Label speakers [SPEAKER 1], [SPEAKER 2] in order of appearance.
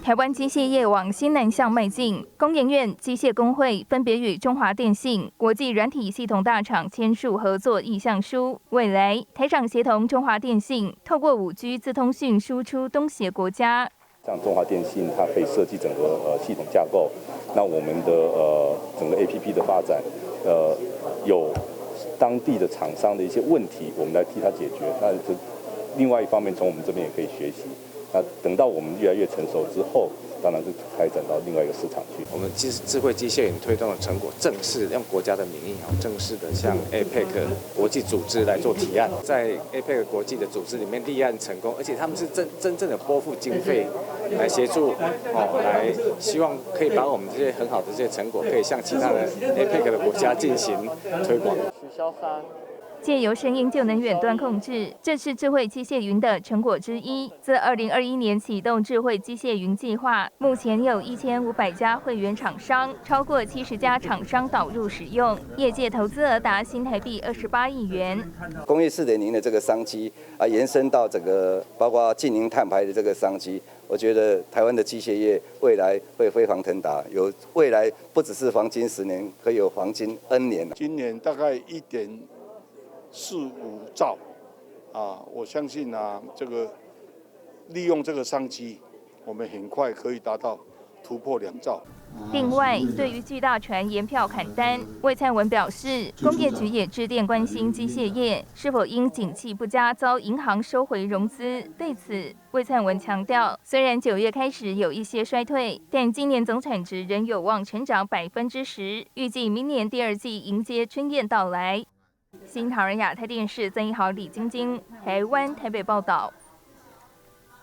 [SPEAKER 1] 台湾机械业往新南向迈进，工研院机械工会分别与中华电信、国际软体系统大厂签署合作意向书。未来，台厂协同中华电信，透过5G 资通讯输出东协国家。
[SPEAKER 2] 像中华电信，它可以设计整个系统架构，那我们的整个 APP 的发展，有当地的厂商的一些问题，我们来替他解决。那另外一方面，从我们这边也可以学习。那等到我们越来越成熟之后，当然是开展到另外一个市场去。
[SPEAKER 3] 我们智慧机械人推动的成果，正式用国家的名义正式的向 APEC 国际组织来做提案，在 APEC 国际的组织里面立案成功，而且他们是真正的拨付经费来协助，来希望可以把我们这些很好的这些成果，可以向其他的 APEC 的国家进行推广。
[SPEAKER 4] 取消3。
[SPEAKER 1] 借由声音就能远端控制，这是智慧机械云的成果之一。自2021年启动智慧机械云计划，目前有1500家会员厂商，超过70家厂商导入使用，业界投资额达新台币28亿元。
[SPEAKER 5] 工业4.0的这个商机延伸到整个包括近零碳排的这个商机，我觉得台湾的机械业未来会飞黄腾达，有未来不只是黄金10年，可以有黄金 N 年。
[SPEAKER 6] 今年大概1.45兆，我相信这个利用这个商机，我们很快可以达到突破2兆。
[SPEAKER 1] 另外，对于巨大船延票砍单，魏灿文表示，工业局也致电关心机械业是否因景气不佳遭银行收回融资。对此，魏灿文强调，虽然9月开始有一些衰退，但今年总产值仍有望成长10%，预计明年第2季迎接春燕到来。新唐人亚太电视曾一豪、李晶晶，台湾台北报道。